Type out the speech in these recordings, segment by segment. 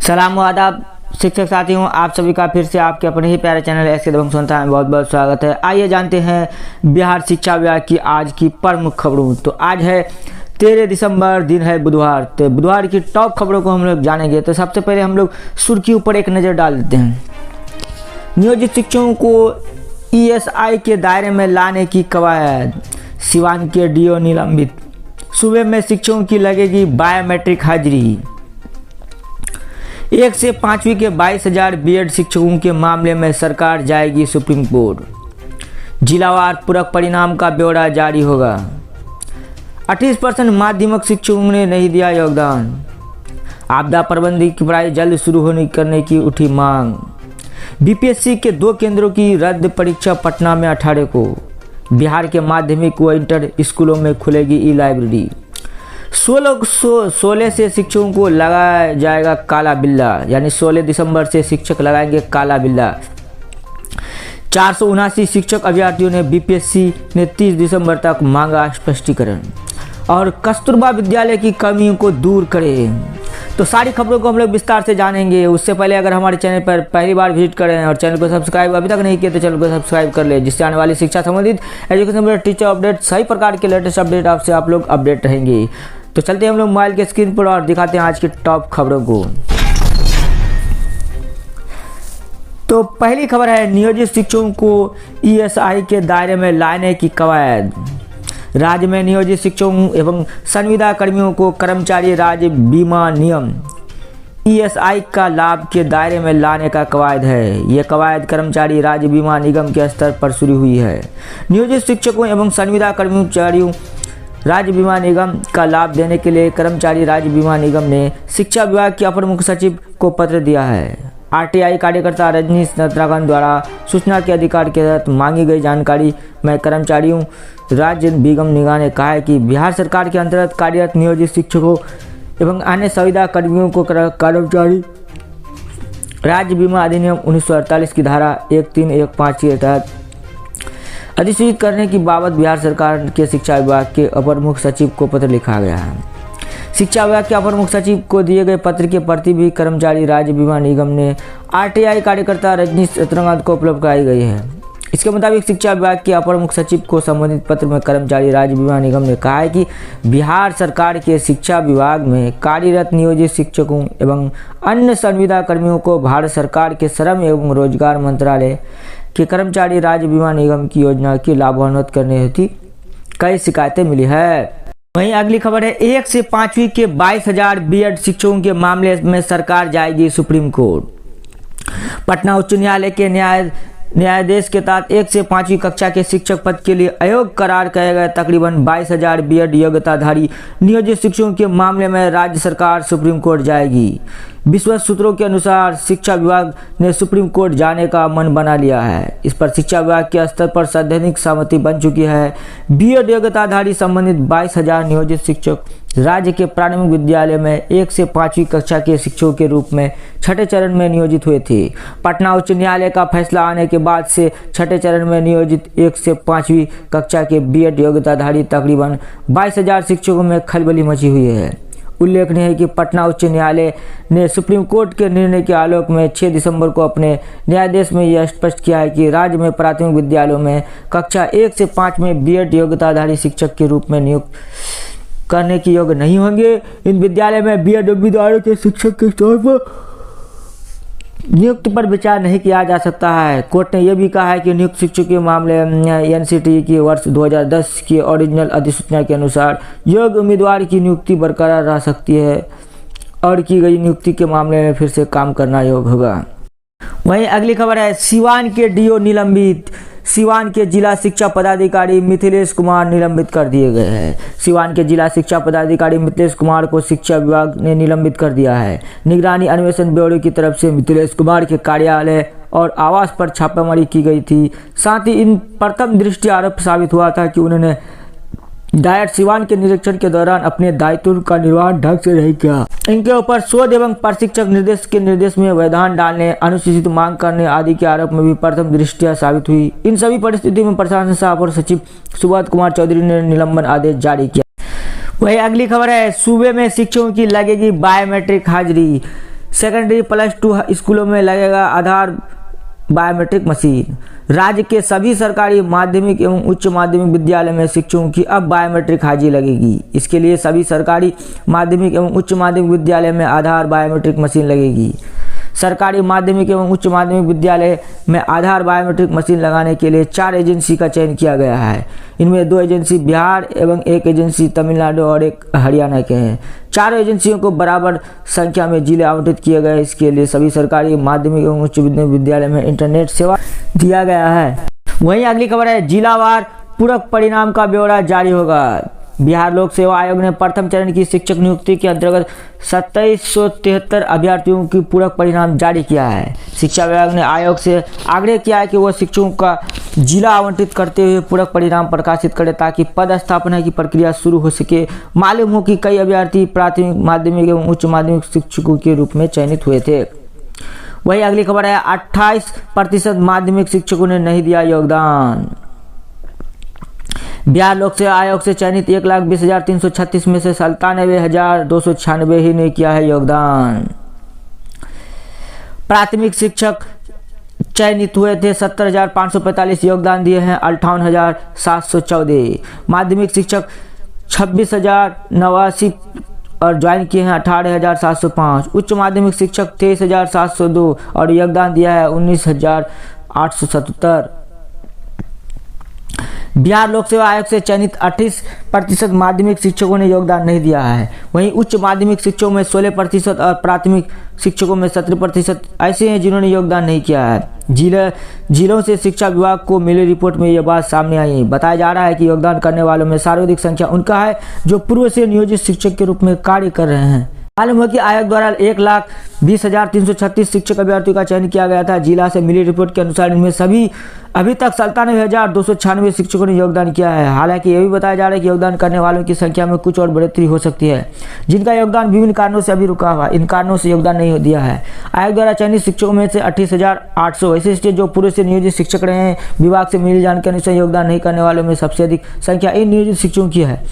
सलाम आदाब शिक्षक साथियों, आप सभी का फिर से आपके अपने ही प्यारे चैनल एस के दबंग संस्था में बहुत बहुत स्वागत है। आइए जानते हैं बिहार शिक्षा विभाग की आज की प्रमुख खबरों। तो आज है 13 दिसंबर, दिन है बुधवार। तो बुधवार की टॉप खबरों को हम लोग जानेंगे। तो सबसे पहले हम लोग सुर्खियों पर एक नज़र डाल देते हैं। नियोजित शिक्षकों को ESI के दायरे में लाने की कवायद, सिवान के DO निलंबित। सूबे में शिक्षकों की लगेगी बायोमेट्रिक हाजिरी। 1 से 5वीं के 22,000 बीएड शिक्षकों के मामले में सरकार जाएगी सुप्रीम कोर्ट। जिलावार पूरक परिणाम का ब्यौरा जारी होगा। 28% माध्यमिक शिक्षकों ने नहीं दिया योगदान। आपदा प्रबंधन की पढ़ाई जल्द शुरू करने की उठी मांग। BPSC के 2 केंद्रों की रद्द परीक्षा पटना में 18 को। बिहार के माध्यमिक व इंटर स्कूलों में खुलेगी ई-लाइब्रेरी। 16 से शिक्षकों को लगाया जाएगा काला बिल्ला, यानी 16 दिसंबर से शिक्षक लगाएंगे काला बिल्ला। 479 शिक्षक अभ्यर्थियों ने BPSC ने 30 दिसंबर तक मांगा स्पष्टीकरण। और कस्तूरबा विद्यालय की कमियों को दूर करें। तो सारी खबरों को हम लोग विस्तार से जानेंगे। उससे पहले अगर हमारे चैनल पर पहली बार विजिट करें और चैनल को सब्सक्राइब अभी तक नहीं किया तो चैनल को सब्सक्राइब कर ले, जिससे आने वाली शिक्षा संबंधित एजुकेशन टीचर अपडेट सही प्रकार के लेटेस्ट अपडेट आपसे आप लोग अपडेट रहेंगे। तो चलते हैं हम लोग मोबाइल के स्क्रीन पर और दिखाते हैं आज की टॉप खबरों को। तो पहली खबर है नियोजित शिक्षकों को ESI के दायरे में लाने की कवायद। राज्य में नियोजित शिक्षकों एवं संविदा कर्मियों को कर्मचारी राज्य बीमा नियम ESI का लाभ के दायरे में लाने का कवायद है। ये कवायद कर्मचारी राज्य बीमा निगम के स्तर पर शुरू हुई है। नियोजित शिक्षकों एवं संविदा कर्मचारियों राज्य बीमा निगम का लाभ देने के लिए कर्मचारी राज्य बीमा निगम ने शिक्षा विभाग के अपर मुख्य सचिव को पत्र दिया है। RTI कार्यकर्ता रजनीश नत्रागन द्वारा सूचना के अधिकार के तहत मांगी गई जानकारी में कर्मचारियों राज्य बीमा निगम ने कहा है कि बिहार सरकार के अंतर्गत कार्यरत नियोजित शिक्षकों एवं अन्य संविदा कर्मियों को कर्मचारी राज्य बीमा अधिनियम 1948 की धारा 1315 के तहत अधिसूचित करने की बाबत बिहार सरकार के शिक्षा विभाग के अपर मुख्य सचिव को पत्र लिखा गया है। शिक्षा विभाग के अपर मुख्य सचिव को दिए गए पत्र की प्रति भी कर्मचारी राज्य बीमा निगम ने RTI कार्यकर्ता रजनीश नत्रागन को उपलब्ध कराई गई है। इसके मुताबिक शिक्षा विभाग के अपर मुख्य सचिव को संबंधित पत्र में कर्मचारी राज्य बीमा निगम ने कहा है कि बिहार सरकार के शिक्षा विभाग में कार्यरत नियोजित शिक्षकों एवं अन्य संविदा कर्मियों को भारत सरकार के श्रम एवं रोजगार मंत्रालय के कर्मचारी राज्य बीमा निगम की योजना की लाभान्वित करने हेतु कई शिकायतें मिली है। वहीं अगली खबर है 1 से 5वीं के 22,000 बीएड शिक्षकों के मामले में सरकार जाएगी सुप्रीम कोर्ट। पटना उच्च न्यायालय के न्यायाधीश के तहत 1 से 5वीं कक्षा के शिक्षक पद के लिए अयोग्य करार किए गए तकरीबन 22,000 बीएड योग्यताधारी नियोजित शिक्षकों के मामले में राज्य सरकार सुप्रीम कोर्ट जाएगी। विश्वस्त सूत्रों के अनुसार शिक्षा विभाग ने सुप्रीम कोर्ट जाने का मन बना लिया है। इस पर शिक्षा विभाग के स्तर पर सैद्धांतिक सहमति बन चुकी है। बीएड योग्यताधारी संबंधित 22,000 नियोजित शिक्षक राज्य के प्राथमिक विद्यालय में 1 से 5वीं कक्षा के शिक्षकों के रूप में छठे चरण में नियोजित हुए थे। पटना उच्च न्यायालय का फैसला आने के बाद से छठे चरण में नियोजित 1 से 5वीं कक्षा के बीएड योग्यताधारी तकरीबन 22,000 शिक्षकों में खलबली मची हुई है। उल्लेखनीय है कि पटना उच्च न्यायालय ने सुप्रीम कोर्ट के निर्णय के आलोक में 6 दिसंबर को अपने न्यायाधीश में यह स्पष्ट किया है कि राज्य में प्राथमिक विद्यालयों में कक्षा 1 से 5 में बीएड योग्यताधारी शिक्षक के रूप में नियुक्त करने की योग्य नहीं होंगे। इन विद्यालय में बीएड उम्मीदवारों के शिक्षक के तौर पर नियुक्ति पर विचार नहीं किया जा सकता है। कोर्ट ने यह भी कहा है कि नियुक्त शिक्षकों के मामले NCT की वर्ष 2010 की ओरिजिनल अधिसूचना के अनुसार योग्य उम्मीदवार की नियुक्ति बरकरार रह सकती है और की गई नियुक्ति के मामले में फिर से काम करना योग्य होगा। वहीं अगली खबर है सिवान के DO निलंबित। सिवान के जिला शिक्षा पदाधिकारी मिथिलेश कुमार निलंबित कर दिए गए हैं। सिवान के जिला शिक्षा पदाधिकारी मिथिलेश कुमार को शिक्षा विभाग ने निलंबित कर दिया है। निगरानी अन्वेषण ब्यूरो की तरफ से मिथिलेश कुमार के कार्यालय और आवास पर छापेमारी की गई थी। साथ ही इन प्रथम दृष्टि आरोप साबित हुआ था कि उन्होंने डायट सिवान के निरीक्षण के दौरान अपने दायित्व का निर्वहन ढंग से नहीं किया। इनके ऊपर शोध एवं प्रशिक्षक निर्देश के निर्देश में व्यवधान डालने, अनुचित मांग करने आदि के आरोप में भी प्रथम दृष्टया साबित हुई। इन सभी परिस्थितियों में प्रशासन सह अपर सचिव सुबोध कुमार चौधरी ने निलंबन आदेश जारी किया। वही अगली खबर है, सूबे में शिक्षकों की लगेगी बायोमेट्रिक हाजिरी। सेकेंडरी +2 स्कूलों में लगेगा आधार बायोमेट्रिक मशीन। राज्य के सभी सरकारी माध्यमिक एवं उच्च माध्यमिक विद्यालय में शिक्षकों की अब बायोमेट्रिक हाजिरी लगेगी। इसके लिए सभी सरकारी माध्यमिक एवं उच्च माध्यमिक विद्यालय में आधार बायोमेट्रिक मशीन लगेगी। सरकारी माध्यमिक एवं उच्च माध्यमिक विद्यालय में आधार बायोमेट्रिक मशीन लगाने के लिए 4 एजेंसी का चयन किया गया है। इनमें 2 एजेंसी बिहार एवं 1 एजेंसी तमिलनाडु और 1 हरियाणा के हैं। 4 एजेंसियों को बराबर संख्या में जिले आवंटित किए गए। इसके लिए सभी सरकारी माध्यमिक एवं उच्च विद्यालय में इंटरनेट सेवा दिया गया है। वहीं अगली खबर है, जिलावार पूरक परिणाम का ब्यौरा जारी होगा। बिहार लोक सेवा आयोग ने प्रथम चरण की शिक्षक नियुक्ति के अंतर्गत 2773 अभ्यर्थियों की पूरक परिणाम जारी किया है। शिक्षा विभाग ने आयोग से आग्रह किया है कि वह शिक्षकों का जिला आवंटित करते हुए पूरक परिणाम प्रकाशित करे ताकि पद स्थापना की प्रक्रिया शुरू हो सके। मालूम हो कि कई अभ्यर्थी प्राथमिक माध्यमिक एवं उच्च माध्यमिक शिक्षकों के रूप में चयनित हुए थे। वही अगली खबर है, 28% माध्यमिक शिक्षकों ने नहीं दिया योगदान। बिहार लोक सेवा आयोग से चयनित 1,20,336 में से 97,296 ही ने किया है योगदान। प्राथमिक शिक्षक चयनित हुए थे 70,545, योगदान दिए हैं 58,714। माध्यमिक शिक्षक 26,089 और ज्वाइन किए हैं 18,705। उच्च माध्यमिक शिक्षक 23,702 और योगदान दिया है 19,877। बिहार लोक सेवा आयोग से चयनित 28% माध्यमिक शिक्षकों ने योगदान नहीं दिया है। वहीं उच्च माध्यमिक शिक्षकों में 16% और प्राथमिक शिक्षकों में 17% ऐसे हैं जिन्होंने योगदान नहीं किया है। जिलों से शिक्षा विभाग को मिली रिपोर्ट में यह बात सामने आई। बताया जा रहा है कि योगदान करने वालों में सर्वाधिक संख्या उनका है जो पूर्व से नियोजित शिक्षक के रूप में कार्य कर रहे हैं। मालूम है कि आयोग द्वारा 1,20,336 शिक्षक अभ्यर्थियों का चयन किया गया था। जिला से मिली रिपोर्ट के अनुसार इनमें अभी तक 97,296 शिक्षकों ने योगदान किया है। हालांकि यह भी बताया जा रहा है कि योगदान करने वालों की संख्या में कुछ और बढ़ोतरी हो सकती है, जिनका योगदान विभिन्न कारणों से अभी रुका हुआ, इन कारणों से योगदान नहीं दिया है। आयोग द्वारा चयनित शिक्षकों में से 28,800 ऐसे जो पूर्व से नियोजित शिक्षक रहे हैं। विभाग से मिली जानकारी के अनुसार योगदान नहीं करने वालों में सबसे अधिक संख्या इन नियोजित शिक्षकों की है।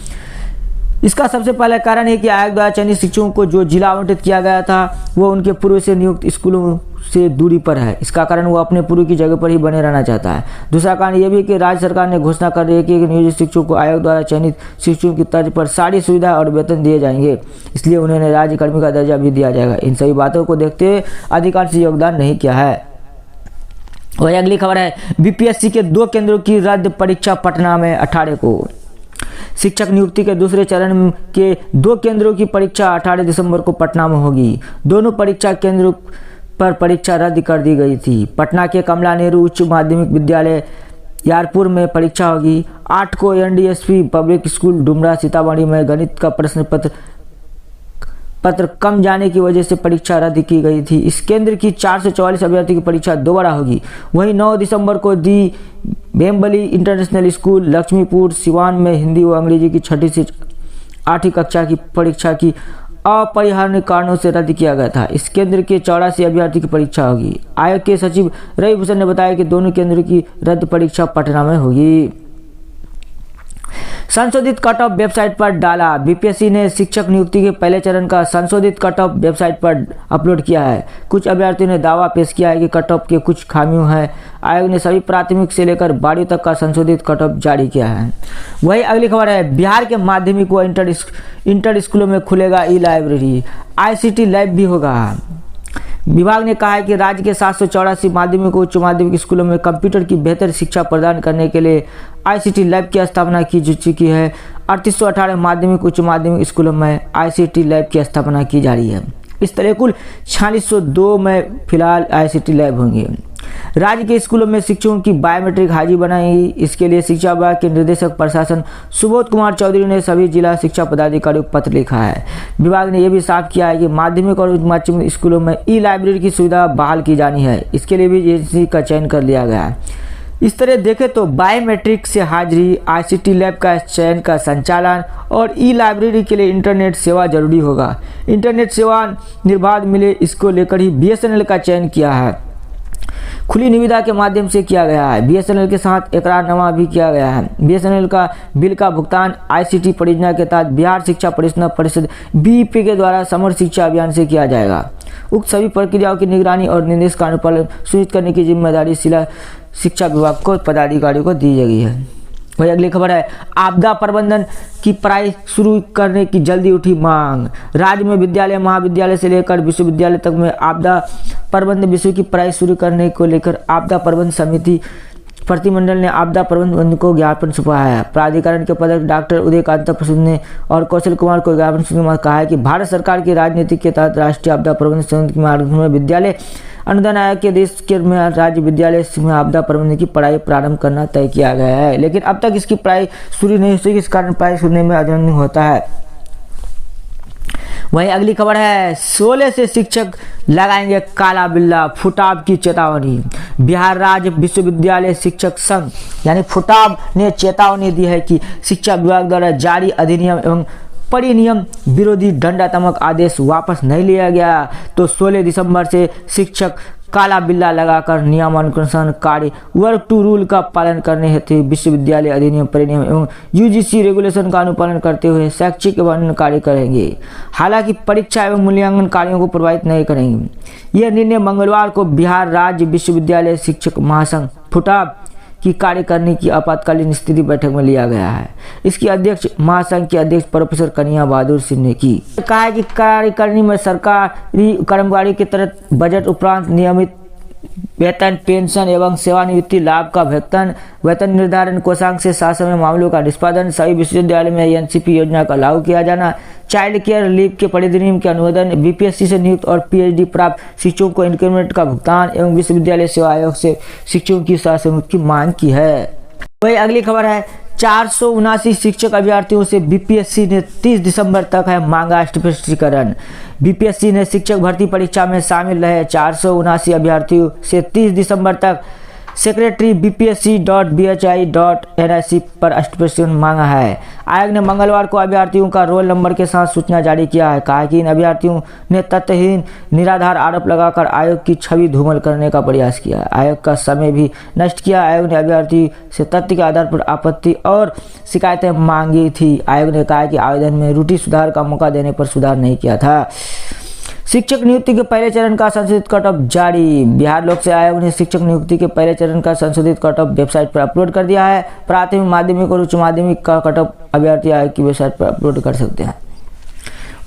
इसका सबसे पहला कारण है कि आयोग द्वारा चयनित शिक्षकों को जो जिला आवंटित किया गया था वो उनके पूर्व से नियुक्त स्कूलों से दूरी पर है। इसका कारण वो अपने पूर्व की जगह पर ही बने रहना चाहता है। दूसरा कारण यह भी है कि राज्य सरकार ने घोषणा कर रही है कि नियोजित शिक्षकों को आयोग द्वारा चयनित शिक्षकों की तर्ज पर सारी सुविधा और वेतन दिए जाएंगे, इसलिए उन्हें राज्य कर्मी का दर्जा भी दिया जाएगा। इन सभी बातों को देखते हुए अधिकांश योगदान नहीं किया है। वही अगली खबर है, बीपीएससी के 2 केंद्रों की रद्द परीक्षा पटना में 18 को। शिक्षक नियुक्ति के दूसरे चरण के 2 केंद्रों की परीक्षा 18 दिसंबर को पटना में होगी। दोनों परीक्षा केंद्रों पर परीक्षा रद्द कर दी गई थी। पटना के कमला नेहरू उच्च माध्यमिक विद्यालय यारपुर में परीक्षा होगी। 8 को एनडीएसपी पब्लिक स्कूल डुमरा सीतामढ़ी में गणित का प्रश्न पत्र कम जाने की वजह से परीक्षा रद्द की गई थी। इस केंद्र की 444 अभ्यर्थियों की परीक्षा दोबारा होगी। वहीं 9 दिसंबर को दी बेम्बली इंटरनेशनल स्कूल लक्ष्मीपुर सिवान में हिंदी व अंग्रेजी की 6ठी से 8वीं कक्षा की परीक्षा की अपरिहार्य कारणों से रद्द किया गया था। इस केंद्र के 84 अभ्यर्थी की परीक्षा होगी। आयोग के सचिव रवि भूषण ने बताया कि दोनों केंद्रों की रद्द परीक्षा पटना में होगी। संशोधित कट ऑफ वेबसाइट पर डाला। बीपीएससी ने शिक्षक नियुक्ति के पहले चरण का संशोधित कट ऑफ वेबसाइट पर अपलोड किया है। कुछ अभ्यर्थियों ने दावा पेश किया है कि कट ऑफ के कुछ खामियां हैं। आयोग ने सभी प्राथमिक से लेकर 12वीं तक का संशोधित कट ऑफ जारी किया है। वही अगली खबर है, बिहार के माध्यमिक व इंटर स्कूलों में खुलेगा ई लाइब्रेरी, आईसीटी लैब भी होगा। विभाग ने कहा है कि राज्य के 784 माध्यमिक व उच्च माध्यमिक स्कूलों में कंप्यूटर की बेहतर शिक्षा प्रदान करने के लिए आईसीटी लैब की स्थापना की जा चुकी है। 3818 माध्यमिक उच्च माध्यमिक स्कूलों में आईसीटी लैब की स्थापना की जा रही है। इस तरह कुल 4602 में फिलहाल आईसीटी लैब होंगे। राज्य के स्कूलों में शिक्षकों की बायोमेट्रिक हाजिरी बनाएगी। इसके लिए शिक्षा विभाग के निदेशक प्रशासन सुबोध कुमार चौधरी ने सभी जिला शिक्षा पदाधिकारियों को पत्र लिखा है। विभाग ने यह भी साफ किया है कि माध्यमिक और उच्च माध्यमिक स्कूलों में ई लाइब्रेरी की सुविधा बहाल की जानी है। इसके लिए भी एजेंसी का चयन कर लिया गया है। इस तरह देखें तो बायोमेट्रिक से हाजिरी, आईसीटी लैब का चयन का संचालन और ई लाइब्रेरी के लिए इंटरनेट सेवा जरूरी होगा। इंटरनेट सेवा निर्बाध मिले, इसको लेकर ही बीएसएनएल का चयन किया है। खुली निविदा के माध्यम से किया गया है। बीएसएनएल के साथ इकरारनामा भी किया गया है। बीएसएनएल का बिल का भुगतान आईसीटी परियोजना के तहत बिहार शिक्षा परियोजना परिषद बीईपी के द्वारा समग्र शिक्षा अभियान से किया जाएगा। उक्त सभी प्रक्रियाओं की निगरानी और निर्देश का अनुपालन सुनिश्चित करने की जिम्मेदारी जिला शिक्षा विभाग को पदाधिकारियों को दी गई है। वही अगली खबर है, आपदा प्रबंधन की पढ़ाई शुरू करने की जल्दी उठी मांग। राज्य में विद्यालय, महाविद्यालय से लेकर विश्वविद्यालय तक में आपदा प्रबंधन विषय की पढ़ाई शुरू करने को लेकर आपदा प्रबंधन समिति प्रतिमंडल ने आपदा प्रबंधन को ज्ञापन सौंपा है। प्राधिकरण के उपाध्यक्ष डॉक्टर उदयकांत प्रसाद ने और कौशल कुमार को ज्ञापन सौंपते कहा है कि भारत सरकार की राजनीति के तहत राष्ट्रीय आपदा प्रबंधन समिति के मार्गदर्शन में विद्यालय अनुदान आयोग के देश के में राज्य विद्यालय में आपदा प्रबंधन की पढ़ाई प्रारंभ करना तय किया गया है, लेकिन अब तक इसकी पढ़ाई शुरू नहीं हुई, इस कारण पढ़ाई शुरू में अध्ययन होता है। वही अगली खबर है, 16 से शिक्षक लगाएंगे काला बिल्ला, फुटाब की चेतावनी। बिहार राज्य विश्वविद्यालय शिक्षक संघ यानी फुटाब ने चेतावनी दी है कि शिक्षा विभाग द्वारा जारी अधिनियम एवं परिनियम विरोधी दंडात्मक आदेश वापस नहीं लिया गया तो 16 दिसंबर से शिक्षक काला बिल्ला लगाकर नियमानुसार कार्य वर्क टू रूल का पालन करने हेतु विश्वविद्यालय अधिनियम परिनियम एवं यूजीसी रेगुलेशन का अनुपालन करते हुए शैक्षिक एवं कार्य करेंगे। हालांकि परीक्षा एवं मूल्यांकन कार्यों को प्रभावित नहीं करेंगे। यह निर्णय मंगलवार को बिहार राज्य विश्वविद्यालय शिक्षक महासंघ फुटाब की कार्य करने की आपातकालीन स्थिति बैठक में लिया गया है। इसकी अध्यक्ष महासंघ के अध्यक्ष प्रोफेसर कन्हैया बहादुर सिंह ने की। कहा है कि कार्यकारिणी में सरकारी कर्मचारी के तहत बजट उपरांत नियमित वेतन, पेंशन एवं सेवानिवृत्ति लाभ का वेतन निर्धारण, कोषांग से शासन मामलों का निष्पादन, सभी विश्वविद्यालय में एनसीपी योजना का लागू किया जाना, चाइल्ड केयर रिलीफ के परिनियम के अनुमोदन, बीपीएससी से नियुक्त और पीएचडी प्राप्त शिक्षकों को इंक्रीमेंट का भुगतान एवं विश्वविद्यालय सेवा आयोग से शिक्षकों की शासन की मांग की है। वही अगली खबर है, 479 शिक्षक अभ्यर्थियों से बीपीएससी ने 30 दिसंबर तक है मांगा स्पष्टीकरण। बीपीएससी ने शिक्षक भर्ती परीक्षा में शामिल रहे 479 अभ्यर्थियों से 30 दिसंबर तक सेक्रेटरी bpsc.bhi.nic पर स्पष्टीकरण मांगा है। आयोग ने मंगलवार को अभ्यर्थियों का रोल नंबर के साथ सूचना जारी किया है। कहा कि इन अभ्यर्थियों ने तथ्यहीन निराधार आरोप लगाकर आयोग की छवि धूमिल करने का प्रयास किया, आयोग का समय भी नष्ट किया। आयोग ने अभ्यर्थी से तथ्य के आधार पर आपत्ति और शिकायतें मांगी थी। आयोग ने कहा कि आवेदन में त्रुटि सुधार का मौका देने पर सुधार नहीं किया था। शिक्षक नियुक्ति के पहले चरण का संशोधित कट ऑफ जारी। बिहार लोक सेवा आयोग ने शिक्षक नियुक्ति के पहले चरण का संशोधित कट ऑफ वेबसाइट पर अपलोड कर दिया है। प्राथमिक, माध्यमिक और उच्च माध्यमिक का कट ऑफ अभ्यर्थी आयोग की वेबसाइट पर अपलोड कर सकते हैं।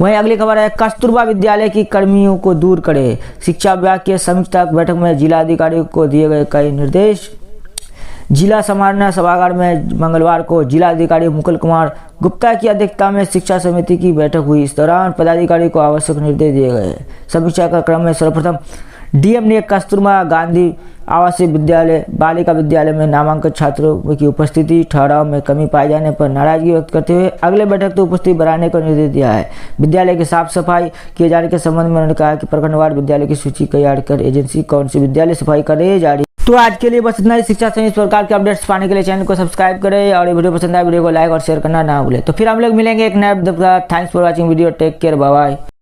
वहीं अगली खबर है, कस्तूरबा विद्यालय की कर्मियों को दूर करे। शिक्षा विभाग के समीक्षा बैठक में जिलाधिकारियों को दिए गए कई निर्देश। जिला समारोह सभागार में मंगलवार को जिलाधिकारी मुकुल कुमार गुप्ता की अध्यक्षता में शिक्षा समिति की बैठक हुई। इस दौरान पदाधिकारी को आवश्यक निर्देश दिए गए। समीक्षा का क्रम में सर्वप्रथम डीएम ने कस्तूरबा गांधी आवासीय विद्यालय बालिका विद्यालय में नामांकित छात्रों की उपस्थिति ठहराव में कमी पाए जाने पर नाराजगी व्यक्त करते हुए अगले बैठक तो उपस्थिति बढ़ाने का निर्देश दिया है। विद्यालय की साफ सफाई किए जाने के संबंध में उन्होंने कहा कि प्रखंडवार विद्यालय की सूची तैयार कर एजेंसी कौन सी विद्यालय सफाई करे जा रही। तो आज के लिए बस इतना ही। शिक्षा से इस प्रकार के अपडेट्स पाने के लिए चैनल को सब्सक्राइब करें और ये वीडियो पसंद आए वीडियो को लाइक और शेयर करना ना भूलें। तो फिर हम लोग मिलेंगे एक नए। Thanks for watching video. Take care, bye bye.